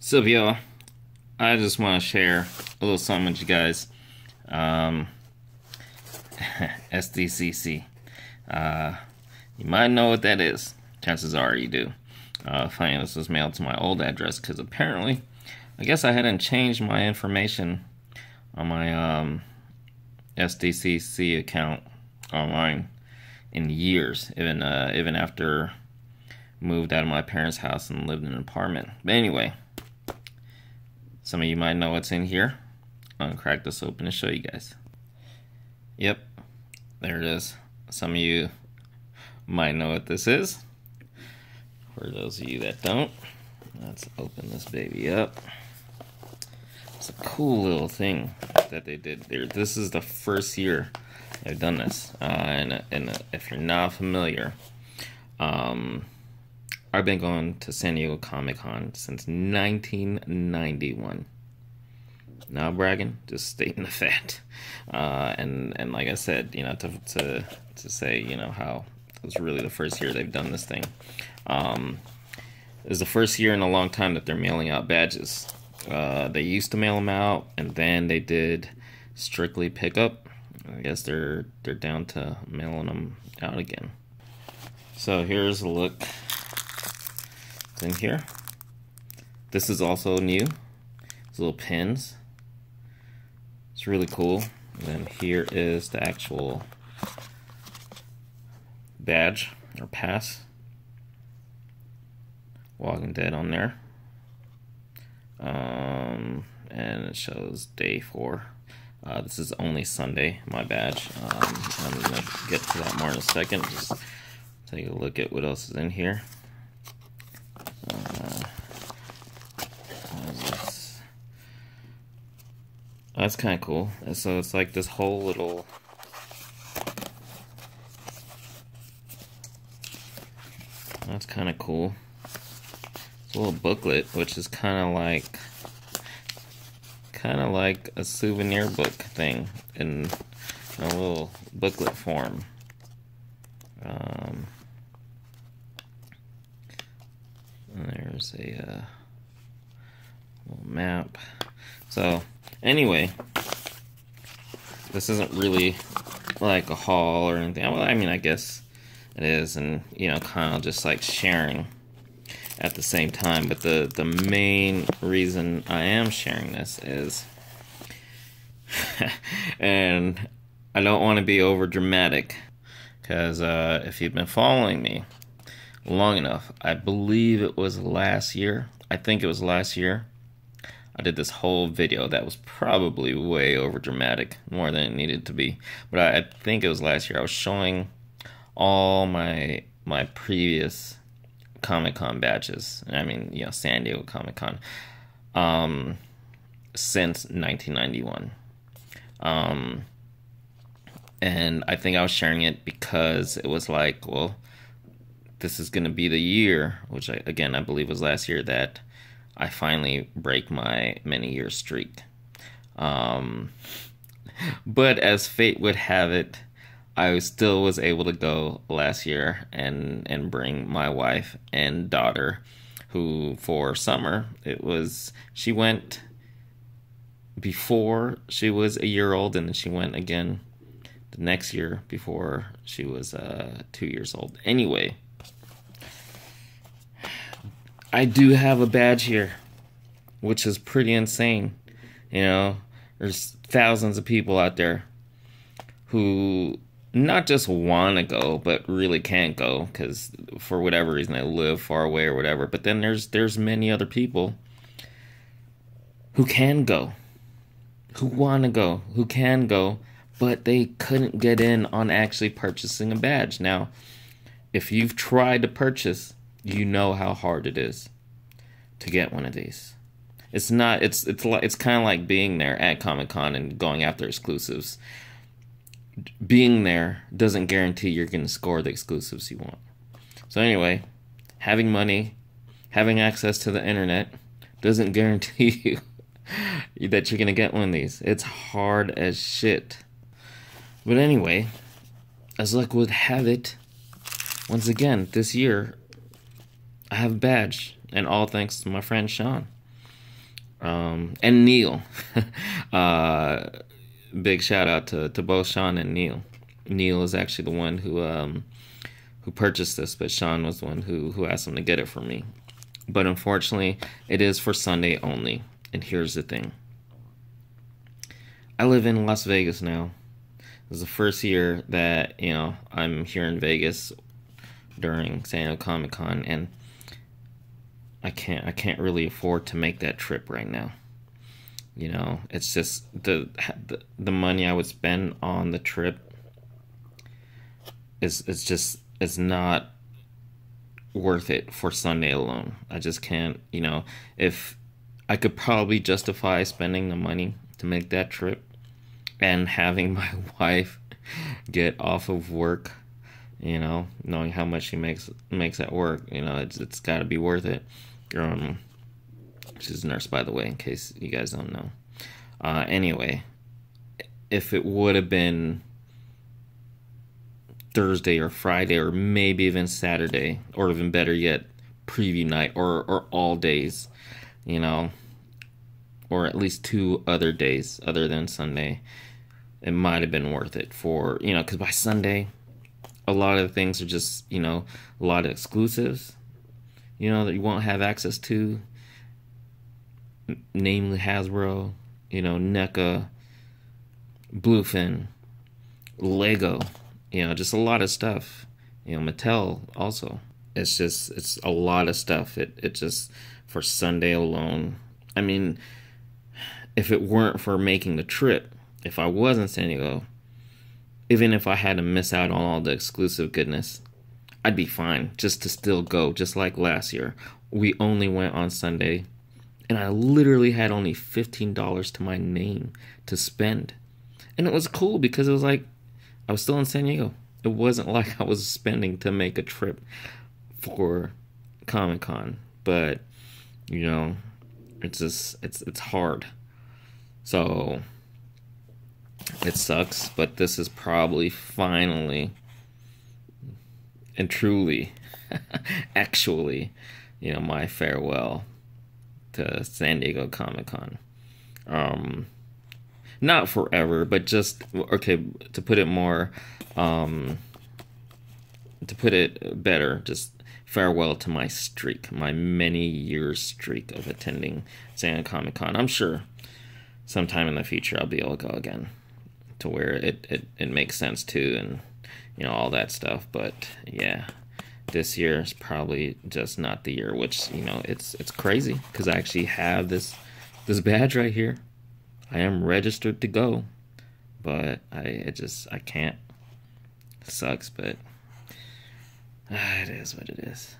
So, y'all, I just want to share a little something with you guys. Um, SDCC. You might know what that is. Chances are you do. Funny, this was mailed to my old address because apparently, I guess I hadn't changed my information on my SDCC account online in years, even after moved out of my parents' house and lived in an apartment. But anyway, some of you might know what's in here. I'm gonna crack this open and show you guys. Yep, there it is. Some of you might know what this is. For those of you that don't, let's open this baby up. It's a cool little thing that they did there. This is the first year they've done this. And if you're not familiar, I've been going to San Diego Comic-Con since 1991. Not bragging, just stating the fact. And like I said, you know, to say, you know, how it was really the first year they've done this thing. It was the first year in a long time that they're mailing out badges. They used to mail them out, and then they did strictly pickup. I guess they're down to mailing them out again. So here's a look in here. This is also new. These little pins. It's really cool. And then here is the actual badge or pass. Walking Dead on there. And it shows day 4. This is only Sunday, my badge. I'm gonna get to that more in a second. Just take a look at what else is in here. That's kind of cool. So it's like this whole little that's kind of cool. It's a little booklet, which is kind of like a souvenir book thing in a little booklet form. And there's a little map. So anyway, this isn't really like a haul or anything. Well, I mean, I guess it is, and you know, kind of just like sharing at the same time. But the main reason I am sharing this is, and I don't want to be over dramatic, because if you've been following me long enough, I believe it was last year. I think it was last year. I did this whole video that was probably way over dramatic, more than it needed to be. But I think it was last year. I was showing all my previous Comic-Con badges. I mean, you know, San Diego Comic-Con, since 1991. And I think I was sharing it because it was like, well, this is going to be the year, which I believe was last year, that I finally break my many-year streak. But as fate would have it, I still was able to go last year and bring my wife and daughter, who for summer, she went before she was a year old, and then she went again the next year before she was 2 years old. Anyway, I do have a badge here, which is pretty insane. You know, there's thousands of people out there who not just want to go, but really can't go because for whatever reason they live far away or whatever. But then there's many other people who can go, who want to go, who can go, but they couldn't get in on actually purchasing a badge. Now, if you've tried to purchase, you know how hard it is to get one of these. It's kind of like being there at Comic-Con and going after exclusives. Being there doesn't guarantee you're going to score the exclusives you want. So anyway, having money, having access to the internet doesn't guarantee you that you're going to get one of these. It's hard as shit. But anyway, as luck would have it, once again, this year, I have a badge, and all thanks to my friend Sean. And Neil. uh, Big shout out to both Sean and Neil. Neil is actually the one who purchased this, but Sean was the one who asked him to get it for me. But unfortunately, it is for Sunday only. And here's the thing. I live in Las Vegas now. This is the first year that, I'm here in Vegas during San Diego Comic-Con, and I can't really afford to make that trip right now. It's just the money I would spend on the trip it's not worth it for Sunday alone. I just can't, if I could probably justify spending the money to make that trip and having my wife get off of work, knowing how much she makes at work, it's got to be worth it. She's a nurse, by the way, in case you guys don't know. Anyway, if it would have been Thursday or Friday or maybe even Saturday, or even better yet, preview night or all days, or at least 2 other days other than Sunday, it might have been worth it for, because by Sunday, a lot of the things are just, a lot of exclusives, that you won't have access to, namely Hasbro, NECA, Bluefin, Lego, just a lot of stuff, Mattel also. It's a lot of stuff. It just, for Sunday alone, I mean, if it weren't for making the trip, if I was in San Diego, even if I had to miss out on all the exclusive goodness, I'd be fine just to still go, just like last year. We only went on Sunday, and I literally had only $15 to my name to spend. And it was cool because it was like, I was still in San Diego. It wasn't like I was spending to make a trip for Comic-Con. But, it's just, it's hard. So, it sucks, but this is probably finally and truly, actually, my farewell to San Diego Comic-Con. Not forever, but just, okay, to put it more, to put it better, just farewell to my streak, my many years streak of attending San Diego Comic-Con. I'm sure sometime in the future I'll be able to go again, to where it makes sense too, and all that stuff. But yeah, this year is probably just not the year, which it's crazy because I actually have this badge right here. I am registered to go, but I can't. It sucks, but it is what it is.